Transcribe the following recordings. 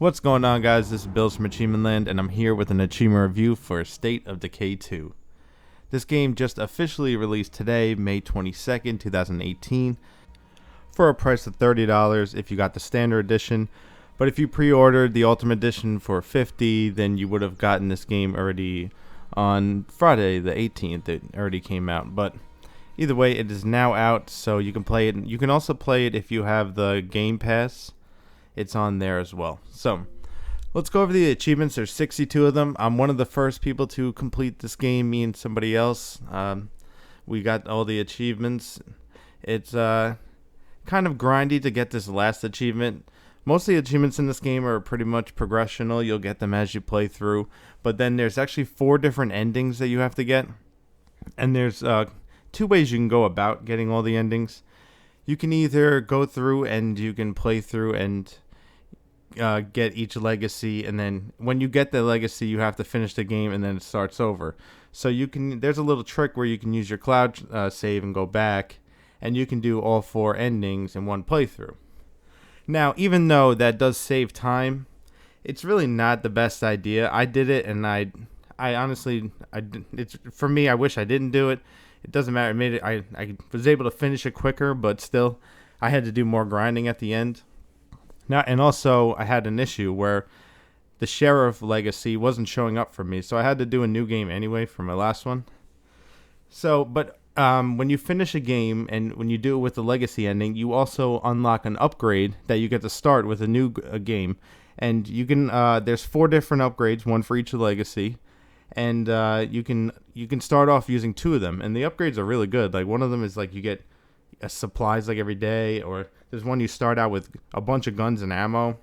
What's going on, guys? This is Bills from AchievementLand, and I'm here with an achievement review for State of Decay 2. This game just officially released today, May 22nd, 2018, for a price of $30 if you got the standard edition. But if you pre-ordered the Ultimate Edition for $50, then you would have gotten this game already on Friday the 18th. It already came out, but either way, it is now out, so you can play it. You can also play it if you have the Game Pass. It's on there as well. So let's go over the achievements. There's 62 of them. I'm one of the first people to complete this game, me and somebody else. We got all the achievements. It's kind of grindy to get this last achievement. Most of the achievements in this game are pretty much progressional. You'll get them as you play through. But then there's actually 4 different endings that you have to get. And there's 2 ways you can go about getting all the endings. You can either go through and you can play through and get each legacy, and then when you get the legacy you have to finish the game and then it starts over. So you can, there's a little trick where you can use your cloud save and go back, and you can do all 4 endings in one playthrough. Now, even though that does save time, it's really not the best idea. I did it, and I honestly, it's for me. I wish I didn't do it. It doesn't matter. It made it. I was able to finish it quicker, but still, I had to do more grinding at the end. Now, and also, I had an issue where the Sheriff Legacy wasn't showing up for me, so I had to do a new game anyway for my last one. So, but when you finish a game and when you do it with the Legacy ending, you also unlock an upgrade that you get to start with a new game. And you can, there's 4 different upgrades, one for each Legacy. And you can start off using 2 of them, and the upgrades are really good. Like, one of them is like you get supplies like every day, or there's one you start out with a bunch of guns and ammo.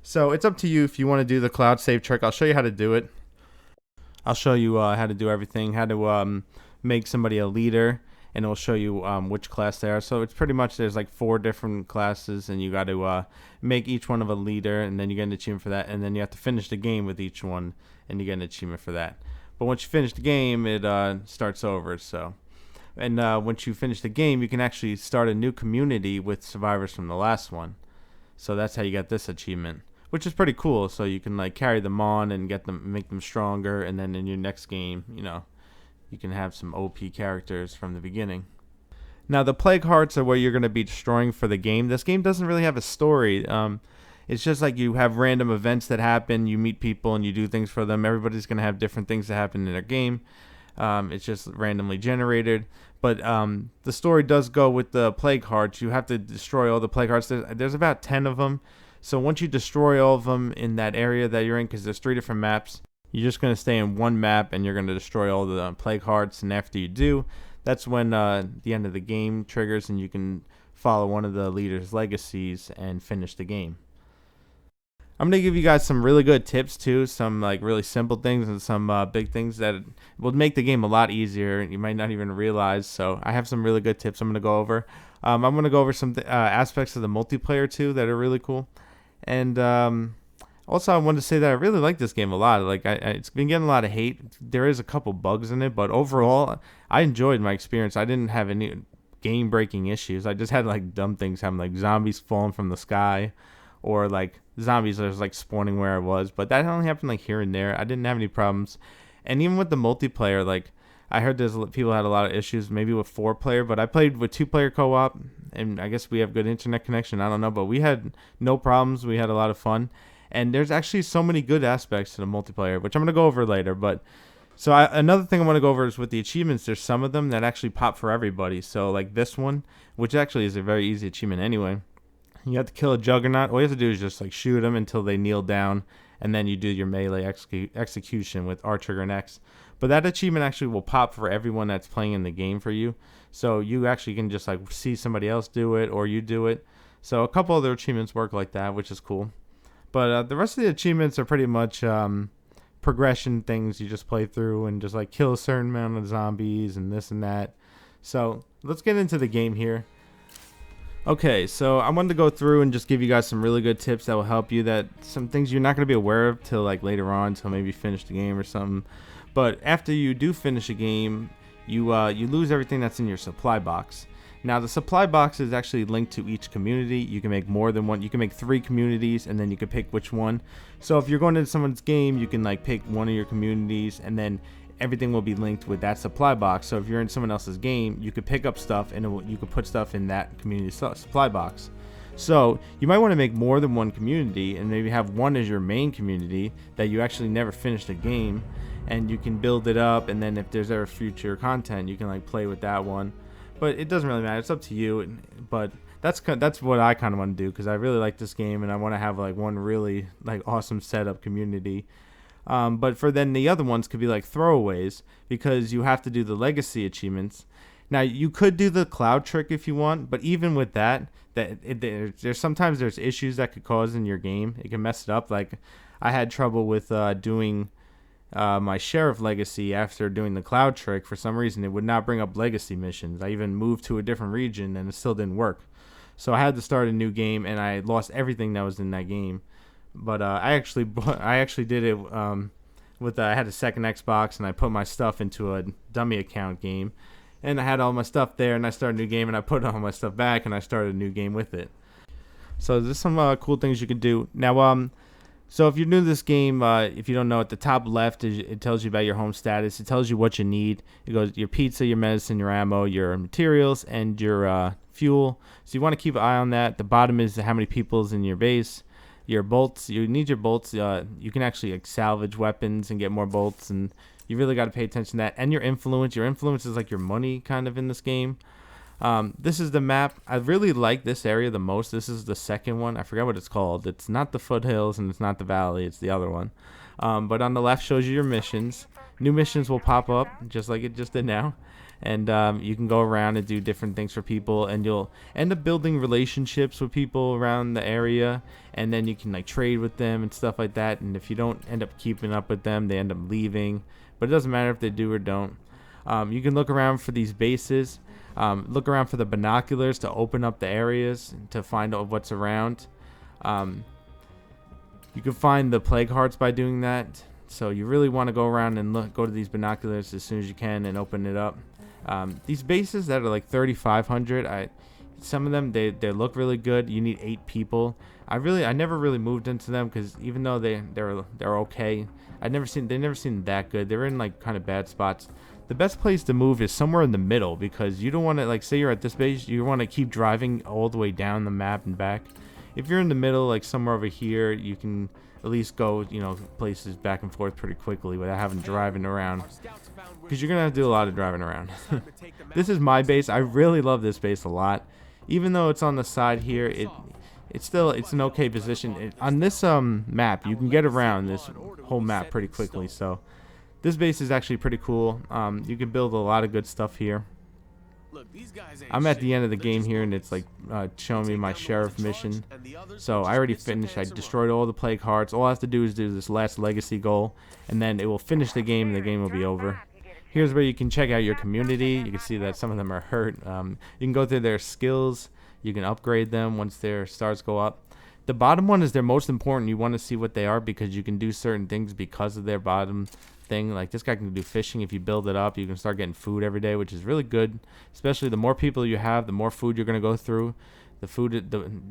So it's up to you if you want to do the cloud save trick. I'll show you how to do it. I'll show you how to do everything, how to make somebody a leader, and it'll show you which class they are. So it's pretty much, there's like 4 different classes, and you got to make each one of a leader, and then you get an achievement for that, and then you have to finish the game with each one, and you get an achievement for that. But once you finish the game, it starts over. So, and once you finish the game, you can actually start a new community with survivors from the last one. So that's how you get this achievement, which is pretty cool. So you can like carry them on and get them, make them stronger, and then in your next game, you know, you can have some OP characters from the beginning. Now, the plague hearts are where you're going to be destroying for the game. This game doesn't really have a story. It's just like you have random events that happen. You meet people and you do things for them. Everybody's going to have different things that happen in their game. It's just randomly generated. But the story does go with the plague hearts. You have to destroy all the plague hearts. There's about 10 of them. So once you destroy all of them in that area that you're in, because there's 3 different maps, you're just going to stay in one map and you're going to destroy all the plague hearts. And after you do, that's when the end of the game triggers and you can follow one of the leader's legacies and finish the game. I'm going to give you guys some really good tips too, some like really simple things and some big things that will make the game a lot easier. You might not even realize. So I have some really good tips I'm going to go over. I'm going to go over some aspects of the multiplayer too that are really cool. And also I wanted to say that I really like this game a lot. Like it's been getting a lot of hate. There is a couple bugs in it, but overall I enjoyed my experience. I didn't have any game-breaking issues. I just had like dumb things happen, like zombies falling from the sky, or like zombies that was like spawning where I was, but that only happened like here and there. I didn't have any problems. And even with the multiplayer, like I heard there's people had a lot of issues maybe with 4-player, but I played with 2-player co-op, and I guess we have good internet connection, I don't know, but we had no problems. We had a lot of fun, and there's actually so many good aspects to the multiplayer, which I'm going to go over later. But so another thing I want to go over is with the achievements. There's some of them that actually pop for everybody. So like this one, which actually is a very easy achievement anyway. You have to kill a juggernaut. All you have to do is just like shoot them until they kneel down, and then you do your melee execution with R trigger and X. But that achievement actually will pop for everyone that's playing in the game for you. So you actually can just like see somebody else do it, or you do it. So a couple other achievements work like that, which is cool. But the rest of the achievements are pretty much progression things. You just play through and just like kill a certain amount of zombies and this and that. So let's get into the game here. Okay, so I wanted to go through and just give you guys some really good tips that will help you, that some things you're not going to be aware of till like later on, till maybe you finish the game or something. But after you do finish a game, you lose everything that's in your supply box. Now the supply box is actually linked to each community. You can make more than one. You can make 3 communities, and then you can pick which one. So if you're going into someone's game, you can like pick one of your communities, and then everything will be linked with that supply box. So if you're in someone else's game, you could pick up stuff, and you could put stuff in that community supply box. So you might want to make more than one community, and maybe have one as your main community that you actually never finished a game, and you can build it up, and then if there's ever future content, you can like play with that one. But it doesn't really matter. It's up to you. But that's what I kind of want to do, because I really like this game, and I want to have like one really like awesome setup community. But for then the other ones could be like throwaways, because you have to do the legacy achievements. Now you could do the cloud trick if you want, but even with that, there's sometimes there's issues that could cause in your game. It can mess it up. Like I had trouble with doing my sheriff legacy after doing the cloud trick. For some reason, it would not bring up legacy missions. I even moved to a different region, and it still didn't work. So I had to start a new game, and I lost everything that was in that game. But I actually did it with I had a second Xbox, and I put my stuff into a dummy account game, and I had all my stuff there, and I started a new game, and I put all my stuff back, and I started a new game with it. So there's some cool things you can do. Now, so if you're new to this game, if you don't know, at the top left, it tells you about your home status. It tells you what you need. It goes your pizza, your medicine, your ammo, your materials, and your fuel. So you want to keep an eye on that. The bottom is how many people's in your base. Your bolts, you need your bolts. You can actually like salvage weapons and get more bolts, and you really got to pay attention to that. And your influence is like your money kind of in this game. This is the map. I really like this area the most. This is the second one. I forgot what it's called. It's not the foothills, and it's not the valley. It's the other one. But on the left shows you your missions. New missions will pop up just like it just did now. And you can go around and do different things for people, and you'll end up building relationships with people around the area, and then you can like trade with them and stuff like that. And if you don't end up keeping up with them, they end up leaving. But it doesn't matter if they do or don't. You can look around for these bases. Look around for the binoculars to open up the areas to find out what's around. You can find the plague hearts by doing that. So you really want to go around and go to these binoculars as soon as you can and open it up. These bases that are like 3,500, some of them they look really good. You need 8 people. I never really moved into them, because even though they're okay, they never seemed that good. They were in like kind of bad spots. The best place to move is somewhere in the middle, because you don't want to, like, say you're at this base, you want to keep driving all the way down the map and back. If you're in the middle, like somewhere over here, you can at least go, places back and forth pretty quickly without having driving around, because you're gonna have to do a lot of driving around. This is my base. I really love this base a lot. Even though it's on the side here, it's an okay position. On this map, you can get around this whole map pretty quickly. So this base is actually pretty cool. You can build a lot of good stuff here. I'm at the end of the game here, and it's like showing me my sheriff mission. So I already finished. I destroyed all the plague hearts. All I have to do is do this last legacy goal, and then it will finish the game, and the game will be over. Here's where you can check out your community. You can see that some of them are hurt. You can go through their skills. You can upgrade them once their stars go up. The bottom one is their most important. You want to see what they are, because you can do certain things because of their bottom thing. Like this guy can do fishing. If you build it up, you can start getting food every day, which is really good. Especially the more people you have, the more food you're going to go through.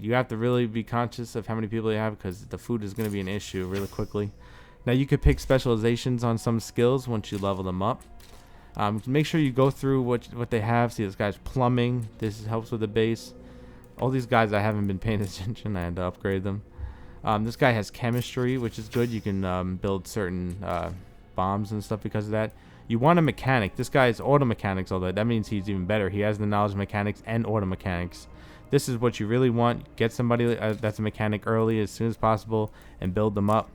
You have to really be conscious of how many people you have, because the food is going to be an issue really quickly. Now you could pick specializations on some skills once you level them up. Make sure you go through what they have. See, this guy's plumbing. This helps with the base. All these guys I haven't been paying attention. I had to upgrade them. This guy has chemistry, which is good. You can build certain bombs and stuff because of that. You want a mechanic. This guy is auto mechanics, although that means he's even better. He has the knowledge of mechanics and auto mechanics. This is what you really want. Get somebody that's a mechanic early as soon as possible and build them up.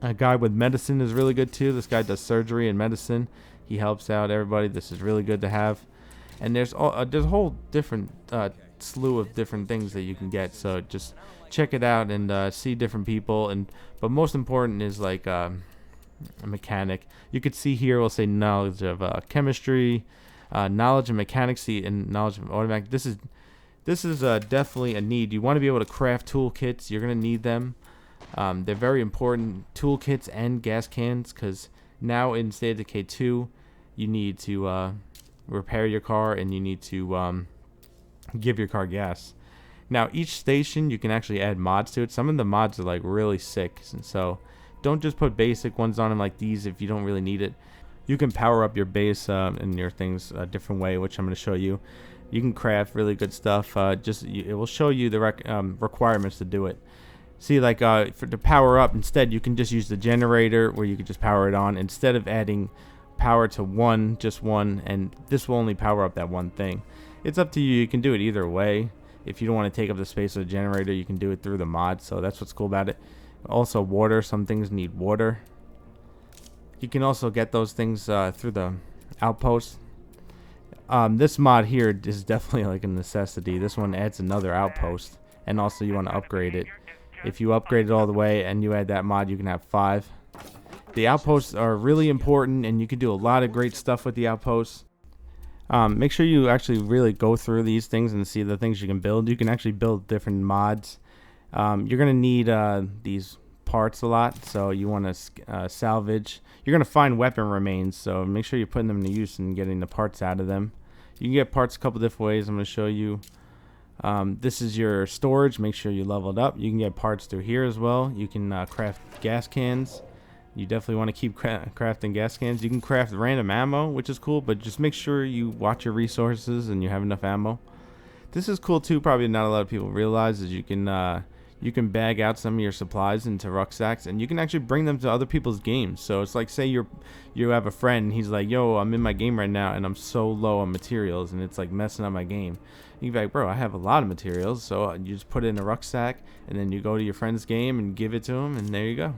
A guy with medicine is really good too. This guy does surgery and medicine. He helps out everybody. This is really good to have. And there's a whole different slew of different things that you can get. So just check it out and see different people. But most important is like a mechanic. You could see here we'll say knowledge of chemistry, knowledge of mechanics, and knowledge of automatic. This is definitely a need. You want to be able to craft toolkits. You're gonna need them. They're very important. Toolkits and gas cans, because now in State of Decay 2, you need to repair your car, and you need to give your car gas. Now each station you can actually add mods to it. Some of the mods are like really sick, and so don't just put basic ones on them like these if you don't really need it. You can power up your base and your things a different way, which I'm going to show you. You can craft really good stuff. It will show you the requirements to do it. See, like to power up, instead you can just use the generator where you can just power it on instead of adding power to just one, and this will only power up that one thing. It's up to you. You can do it either way. If you don't want to take up the space of the generator, you can do it through the mod. So that's what's cool about it. Also, water. Some things need water. You can also get those things through the outpost. This mod here is definitely like a necessity. This one adds another outpost, and also you want to upgrade it. If you upgrade it all the way and you add that mod, you can have 5. The outposts are really important, and you can do a lot of great stuff with the outposts. Make sure you actually really go through these things and see the things you can build. You can actually build different mods. You're going to need these parts a lot, so you want to salvage. You're going to find weapon remains, so make sure you're putting them to use and getting the parts out of them. You can get parts a couple different ways. I'm going to show you. This is your storage. Make sure you level it up. You can get parts through here as well. You can craft gas cans. You definitely want to keep crafting gas cans. You can craft random ammo, which is cool, but just make sure you watch your resources and you have enough ammo. This is cool too. Probably not a lot of people realize is you can bag out some of your supplies into rucksacks, and you can actually bring them to other people's games. So it's like, say you have a friend and he's like, yo, I'm in my game right now and I'm so low on materials and it's like messing up my game. You can be like, bro, I have a lot of materials, so you just put it in a rucksack and then you go to your friend's game and give it to him, and there you go.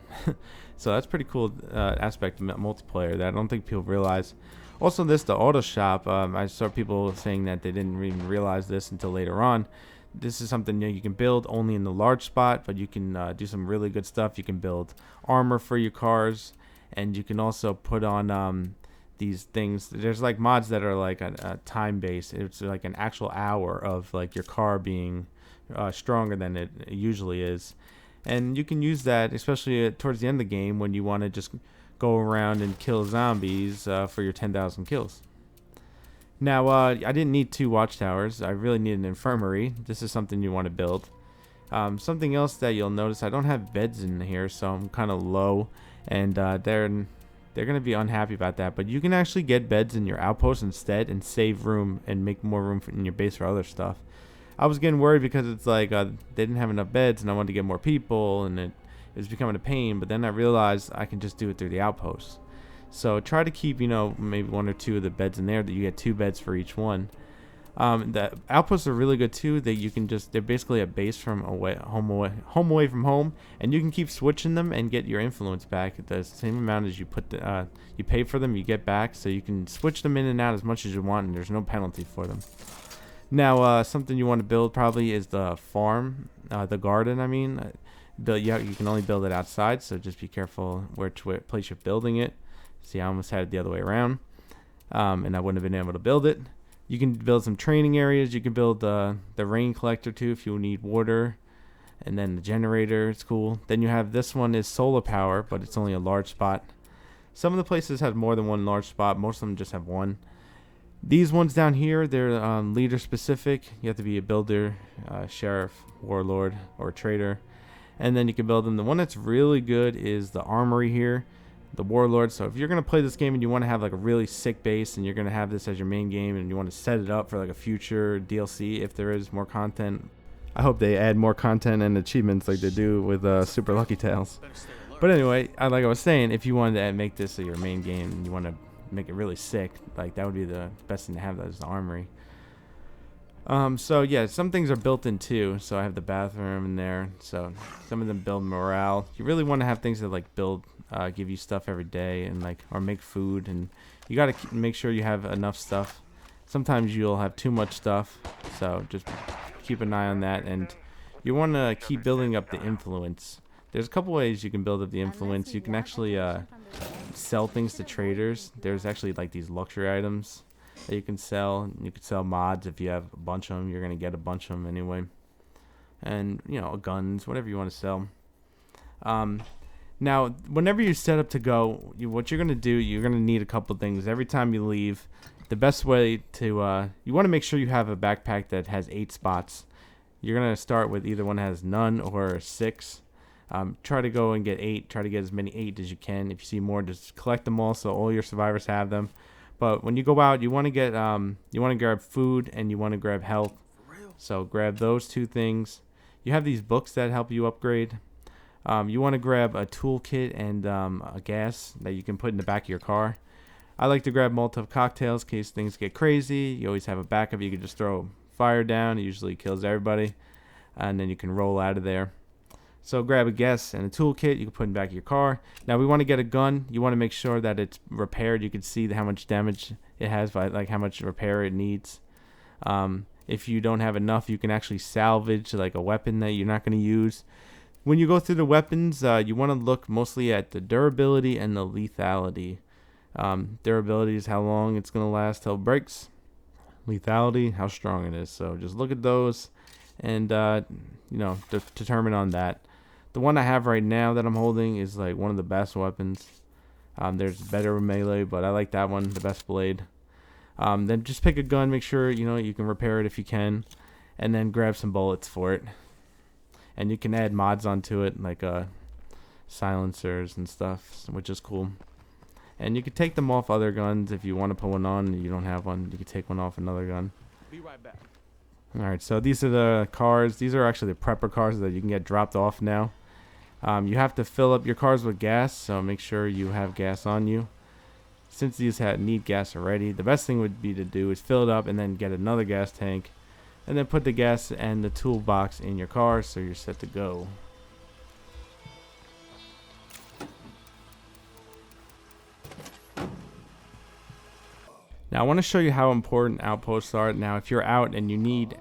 So that's pretty cool aspect of multiplayer that I don't think people realize. Also, the auto shop, I saw people saying that they didn't even realize this until later on. This is something that you can build only in the large spot, but you can do some really good stuff. You can build armor for your cars, and you can also put on these things. There's like mods that are like a time based. It's like an actual hour of like your car being stronger than it usually is, and you can use that especially towards the end of the game when you want to just go around and kill zombies for your 10,000 kills. Now, I didn't need 2 watchtowers. I really need an infirmary. This is something you want to build. Something else that you'll notice, I don't have beds in here, so I'm kind of low, and they're going to be unhappy about that. But you can actually get beds in your outpost instead and save room and make more room in your base for other stuff. I was getting worried because it's like they didn't have enough beds, and I wanted to get more people, and it was becoming a pain. But then I realized I can just do it through the outpost. So try to keep, maybe 1 or 2 of the beds in there, that you get 2 beds for each one. The outposts are really good too. That you can they're basically a base from home away from home, and you can keep switching them and get your influence back. The same amount as you you pay for them, you get back. So you can switch them in and out as much as you want, and there's no penalty for them. Now, something you want to build probably is the farm, the garden. I mean, you can only build it outside, so just be careful which place you're building it. See, I almost had it the other way around, and I wouldn't have been able to build it. You can build some training areas. You can build the rain collector too if you need water, and then the generator. It's cool. Then you have this one is solar power, but it's only a large spot. Some of the places have more than 1 large spot. Most of them just have 1. These ones down here, they're leader specific. You have to be a builder, sheriff, warlord, or trader, and then you can build them. The one that's really good is the armory here, the warlord. So if you're going to play this game and you want to have like a really sick base, and you're going to have this as your main game, and you want to set it up for like a future DLC if there is more content. I hope they add more content and achievements like they do with Super Lucky Tales. But anyway, like I was saying, if you wanted to make this your main game and you want to make it really sick, like that would be the best thing to have. That is the armory. So yeah, some things are built in too. So I have the bathroom in there. So some of them build morale. You really want to have things that like give you stuff every day, and or make food, and you got to make sure you have enough stuff. Sometimes you'll have too much stuff, so just keep an eye on that. And you want to keep building up the influence. There's a couple ways you can build up the influence. You can actually sell things to traders. There's actually like these luxury items that you can sell. You can sell mods. If you have a bunch of them, you're going to get a bunch of them anyway. And, guns, whatever you want to sell. Now, whenever you set up to go, what you're going to do, you're going to need a couple things. Every time you leave, the best way to you want to make sure you have a backpack that has 8 spots. You're gonna start with either one that has none or 6. Try to go and get 8. Try to get as many 8 as you can. If you see more, just collect them all so all your survivors have them. But when you go out, you want to get you want to grab food and you want to grab health. So grab those 2 things. You have these books that help you upgrade. You want to grab a toolkit and a gas that you can put in the back of your car. I like to grab Molotov cocktails in case things get crazy. You always have a backup. You can just throw fire down. It usually kills everybody. And then you can roll out of there. So grab a gas and a toolkit you can put in the back of your car. Now we want to get a gun. You want to make sure that it's repaired. You can see how much damage it has, like how much repair it needs. If you don't have enough, you can actually salvage like a weapon that you're not going to use. When you go through the weapons, you want to look mostly at the durability and the lethality. Durability is how long it's going to last till it breaks. Lethality, how strong it is. So just look at those and determine on that. The one I have right now that I'm holding is like one of the best weapons. There's better melee, but I like that one, the best blade. Then just pick a gun, make sure you can repair it if you can, and then grab some bullets for it. And you can add mods onto it, like silencers and stuff, which is cool. And you can take them off other guns if you want to put one on and you don't have one. You can take one off another gun. Be right back. Alright, so these are the cars. These are actually the prepper cars that you can get dropped off now. You have to fill up your cars with gas, so make sure you have gas on you. Since these need gas already, the best thing would be to do is fill it up and then get another gas tank. And then put the gas and the toolbox in your car so you're set to go. Now I want to show you how important outposts are. Now if you're out and you need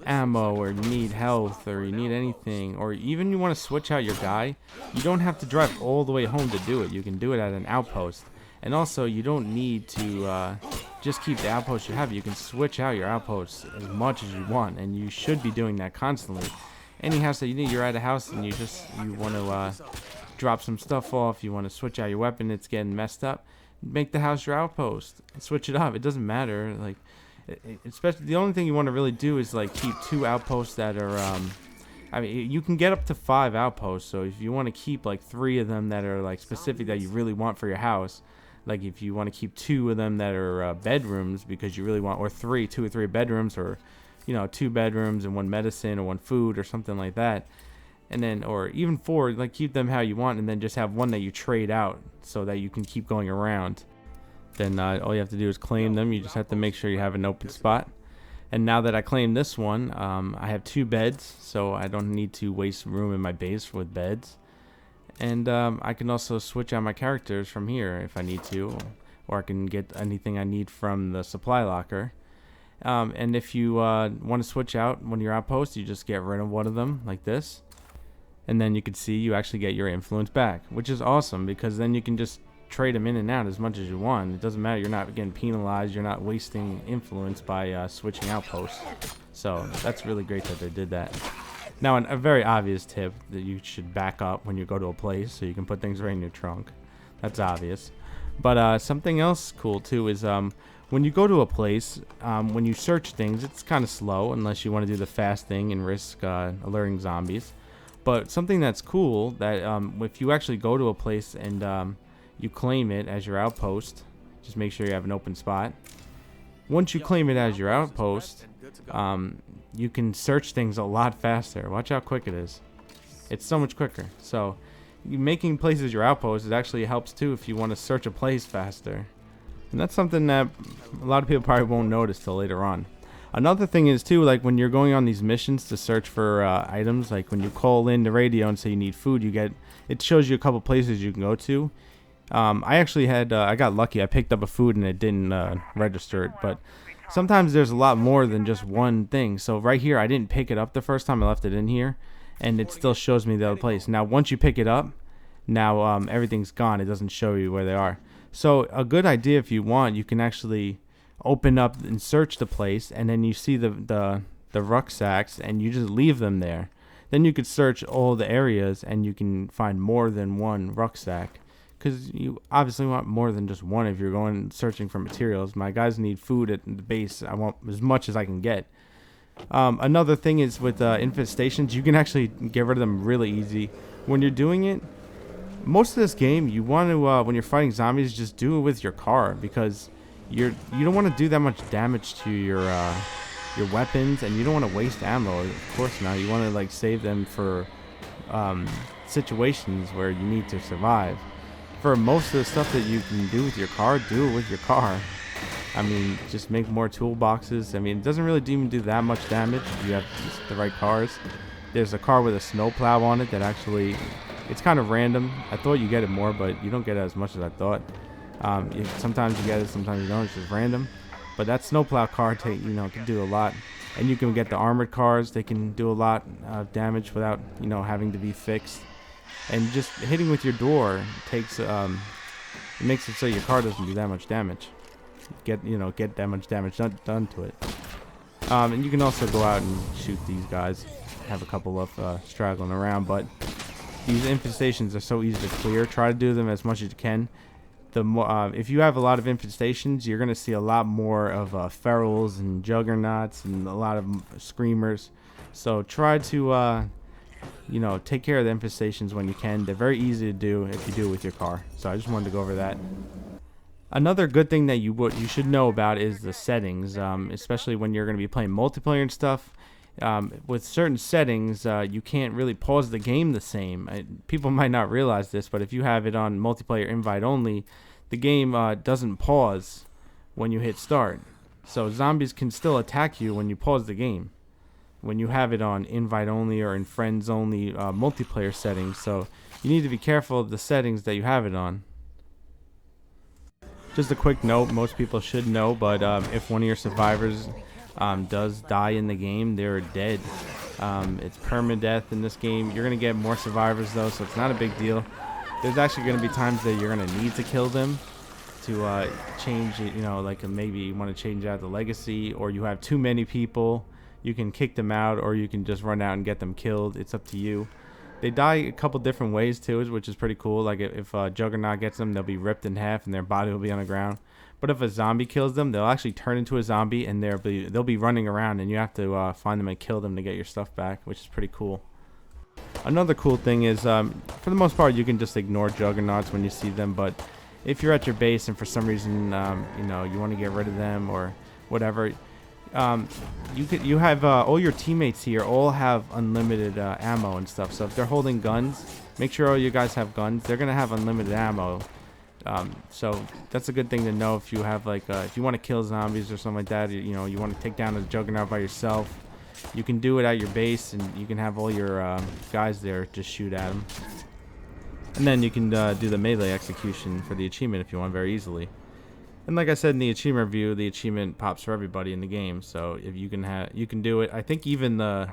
ammo or you need health or you need anything, or even you want to switch out your guy, you don't have to drive all the way home to do it. You can do it at an outpost. And also you don't need to just keep the outpost you have. You can switch out your outposts as much as you want, and you should be doing that constantly. Any house that you need, you're at a house and you want to drop some stuff off, you want to switch out your weapon, it's getting messed up, make the house your outpost. Switch it up. It doesn't matter. Like, especially the only thing you want to really do is like keep 2 outposts that are I mean, you can get up to 5 outposts. So if you want to keep like 3 of them that are like specific that you really want for your house, like if you want to keep 2 of them that are bedrooms because you really want, or 2 or 3 bedrooms, or 2 bedrooms and 1 medicine or 1 food or something like that, and then, or even 4, like keep them how you want, and then just have 1 that you trade out so that you can keep going around. Then all you have to do is claim them. You just have to make sure you have an open spot. And now that I claimed this one, I have 2 beds, so I don't need to waste room in my base with beds. And I can also switch out my characters from here if I need to, or I can get anything I need from the supply locker. And if you want to switch out one of your outposts, you just get rid of one of them like this. And then you can see you actually get your influence back, which is awesome because then you can just trade them in and out as much as you want. It doesn't matter. You're not getting penalized. You're not wasting influence by switching outposts. So that's really great that they did that. Now, a very obvious tip that you should back up when you go to a place so you can put things right in your trunk. That's obvious. But something else cool too is when you go to a place, when you search things, it's kind of slow unless you want to do the fast thing and risk alerting zombies. But something that's cool that if you actually go to a place and you claim it as your outpost, just make sure you have an open spot. Once you claim it as your outpost, you can search things a lot faster. Watch how quick it is. It's so much quicker. So making places your outpost, it actually helps too if you want to search a place faster. And that's something that a lot of people probably won't notice till later on. Another thing is too, like when you're going on these missions to search for items, like when you call in the radio and say you need food, it shows you a couple places you can go to. I actually I got lucky. I picked up a food and it didn't register it, but sometimes there's a lot more than just one thing. So right here, I didn't pick it up the first time I left it in here, and it still shows me the other place. Now, once you pick it up, now everything's gone. It doesn't show you where they are. So a good idea, if you want, you can actually open up and search the place, and then you see the rucksacks, and you just leave them there. Then you could search all the areas, and you can find more than one rucksack, because you obviously want more than just one if you're going searching for materials. My guys need food at the base. I want as much as I can get. Another thing is with infestations, you can actually get rid of them really easy. When you're doing it, most of this game, you want to when you're fighting zombies, just do it with your car, because you don't want to do that much damage to your weapons, and you don't want to waste ammo. Of course not. You want to like save them for situations where you need to survive. For most of the stuff that you can do with your car, do it with your car. I mean, just make more toolboxes. I mean, it doesn't really even do that much damage if you have just the right cars. There's a car with a snowplow on it that actually, it's kind of random. I thought you get it more, but you don't get it as much as I thought. Sometimes you get it, sometimes you don't. It's just random. But that snowplow car, can do a lot. And you can get the armored cars. They can do a lot of damage without, having to be fixed. And just hitting with your door takes, it makes it so your car doesn't do that much damage. Get that much damage done to it. And you can also go out and shoot these guys. Have a couple of straggling around, but these infestations are so easy to clear. Try to do them as much as you can. The more, if you have a lot of infestations, you're gonna see a lot more of ferals and juggernauts and a lot of screamers. So try to take care of the infestations when you can. They're very easy to do if you do it with your car. So I just wanted to go over that. Another good thing that you should know about is the settings, especially when you're going to be playing multiplayer and stuff. With certain settings, you can't really pause the game the same. People might not realize this, but if you have it on multiplayer invite only, the game doesn't pause when you hit start. So zombies can still attack you when you pause the game, when you have it on invite only or in friends only multiplayer settings. So you need to be careful of the settings that you have it on. Just a quick note, most people should know, but if one of your survivors does die in the game, they're dead. It's permadeath in this game. You're going to get more survivors though, so it's not a big deal. There's actually going to be times that you're going to need to kill them to change it, like maybe you want to change out the legacy, or you have too many people. You can kick them out, or you can just run out and get them killed. It's up to you. They die a couple different ways too, which is pretty cool. Like if Juggernaut gets them, they'll be ripped in half and their body will be on the ground. But if a zombie kills them, they'll actually turn into a zombie and they'll be running around, and you have to find them and kill them to get your stuff back, which is pretty cool. Another cool thing is, for the most part, you can just ignore Juggernauts when you see them. But if you're at your base and for some reason, you want to get rid of them or whatever. You have all your teammates here all have unlimited ammo and stuff. So if they're holding guns, make sure all you guys have guns. They're gonna have unlimited ammo. So that's a good thing to know if you have if you want to kill zombies or something like that. You want to take down a Juggernaut by yourself. You can do it at your base, and you can have all your guys there just shoot at them. And then you can do the melee execution for the achievement if you want, very easily. And like I said in the achievement review, the achievement pops for everybody in the game. So if you can do it. I think even the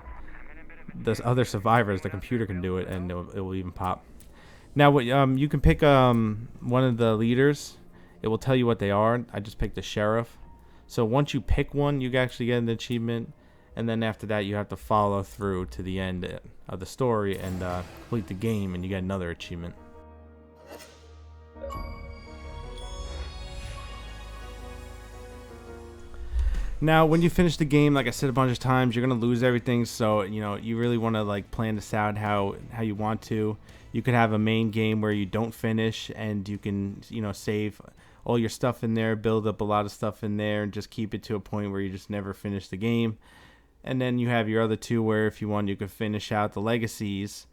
other survivors, the computer can do it, and it will even pop. Now, what you can pick one of the leaders. It will tell you what they are. I just picked the sheriff. So once you pick one, you actually get an achievement, and then after that, you have to follow through to the end of the story and complete the game, and you get another achievement. Now, when you finish the game, like I said a bunch of times, you're gonna lose everything. So you really want to plan this out how you want to. You could have a main game where you don't finish, and you can save all your stuff in there, build up a lot of stuff in there, and just keep it to a point where you just never finish the game. And then you have your other two where if you want, you could finish out the legacies,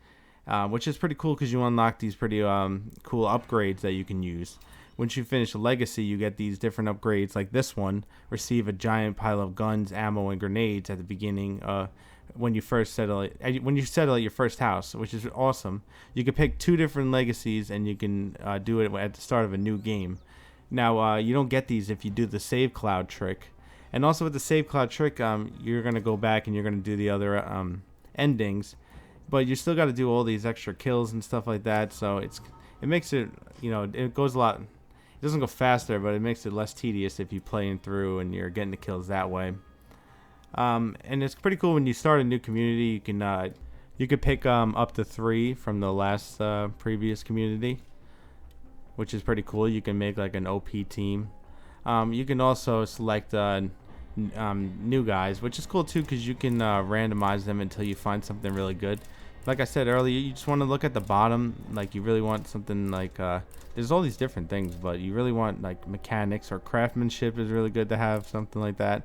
which is pretty cool because you unlock these pretty cool upgrades that you can use. Once you finish a legacy, you get these different upgrades like this one. Receive a giant pile of guns, ammo, and grenades at the beginning when you settle at your first house, which is awesome. You can pick 2 different legacies, and you can do it at the start of a new game. Now, you don't get these if you do the save cloud trick. And also with the save cloud trick, you're going to go back and you're going to do the other endings. But you still got to do all these extra kills and stuff like that. So it makes it, it goes a lot. It doesn't go faster, but it makes it less tedious if you playing through and you're getting the kills that way. And it's pretty cool when you start a new community. You can pick up to 3 from the last previous community. which is pretty cool. You can make like an OP team. You can also select new guys, which is cool too, because you can randomize them until you find something really good. Like I said earlier, you just want to look at the bottom. Like, you really want something like there's all these different things, but you really want like mechanics or craftsmanship is really good to have something like that,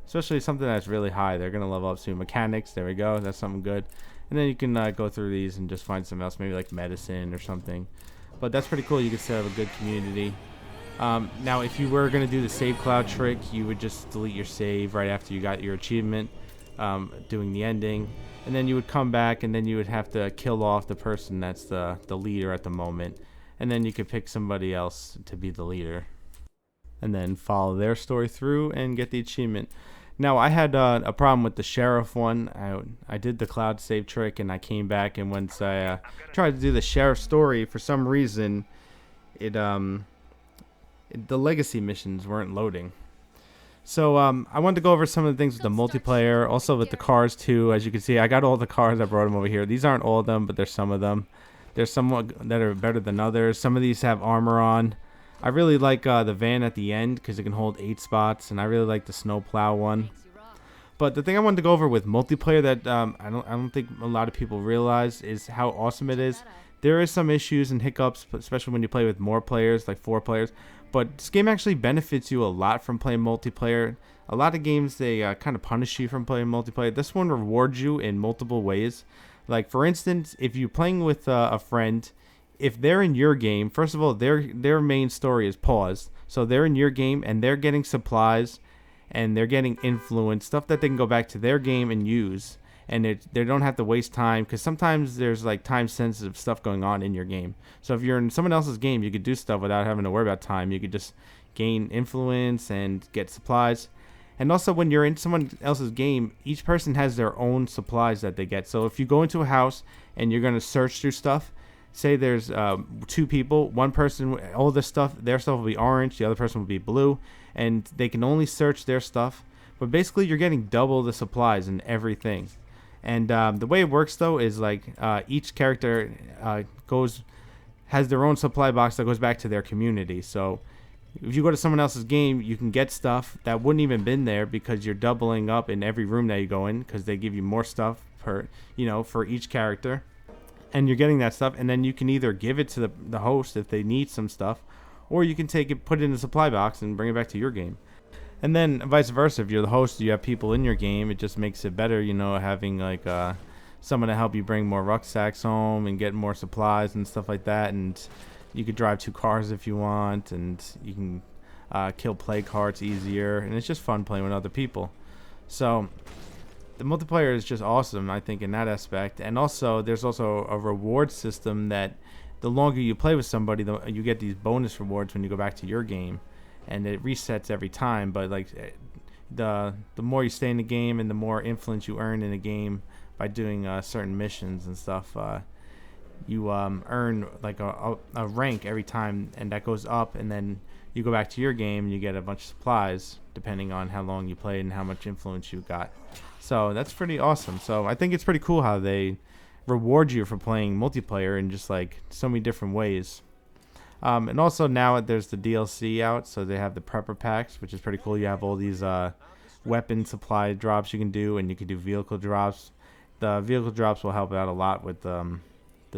especially something that's really high. They're gonna level up soon. Mechanics, there we go, that's something good. And then you can go through these and just find something else, maybe like medicine or something. But that's pretty cool. You can still have a good community. Now, if you were going to do the save cloud trick, you would just delete your save right after you got your achievement, doing the ending. And then you would come back, and then you would have to kill off the person that's the leader at the moment. And then you could pick somebody else to be the leader. And then follow their story through and get the achievement. Now, I had a problem with the sheriff one. I did the cloud save trick, and I came back, and once I tried to do the sheriff story, for some reason, the legacy missions weren't loading. So I wanted to go over some of the things with the multiplayer, also with the cars too. As you can see, I got all the cars. I brought them over here. These aren't all of them, but there's some of them. There's some that are better than others. Some of these have armor on. I really like the van at the end because it can hold 8 spots, and I really like the snowplow one. But the thing I wanted to go over with multiplayer that I don't think a lot of people realize is how awesome it is. There is some issues and hiccups, especially when you play with more players, like 4 players. But this game actually benefits you a lot from playing multiplayer. A lot of games, they kind of punish you from playing multiplayer. This one rewards you in multiple ways. Like, for instance, if you're playing with a friend, if they're in your game, first of all, their main story is paused. So they're in your game, and they're getting supplies, and they're getting influence, stuff that they can go back to their game and use. And they don't have to waste time, because sometimes there's like time-sensitive stuff going on in your game. So if you're in someone else's game, you could do stuff without having to worry about time. You could just gain influence and get supplies. And also, when you're in someone else's game, each person has their own supplies that they get. So if you go into a house and you're going to search through stuff, say there's 2 people, one person, all this stuff, their stuff will be orange, the other person will be blue, and they can only search their stuff. But basically, you're getting double the supplies and everything. And the way it works, though, is like each character has their own supply box that goes back to their community. So if you go to someone else's game, you can get stuff that wouldn't even been there because you're doubling up in every room that you go in, because they give you more stuff for each character. And you're getting that stuff, and then you can either give it to the host if they need some stuff, or you can take it, put it in the supply box, and bring it back to your game. And then vice versa, if you're the host, you have people in your game, it just makes it better, having like someone to help you bring more rucksacks home and get more supplies and stuff like that. And you could drive 2 cars if you want, and you can kill plague hearts easier, and it's just fun playing with other people. So the multiplayer is just awesome, I think, in that aspect. And also, there's also a reward system that the longer you play with somebody, you get these bonus rewards when you go back to your game. And it resets every time, but like the more you stay in the game and the more influence you earn in the game by doing certain missions and stuff, you earn like a rank every time, and that goes up. And then you go back to your game and you get a bunch of supplies depending on how long you played and how much influence you got. So that's pretty awesome. So I think it's pretty cool how they reward you for playing multiplayer in just like so many different ways. And also now there's the DLC out, so they have the prepper packs, which is pretty cool. You have all these weapon supply drops you can do, and you can do vehicle drops. The vehicle drops will help out a lot with the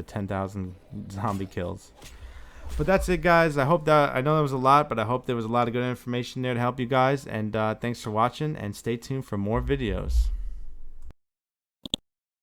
10,000 zombie kills. But that's it, guys. I know that was a lot, but I hope there was a lot of good information there to help you guys. And thanks for watching, and stay tuned for more videos.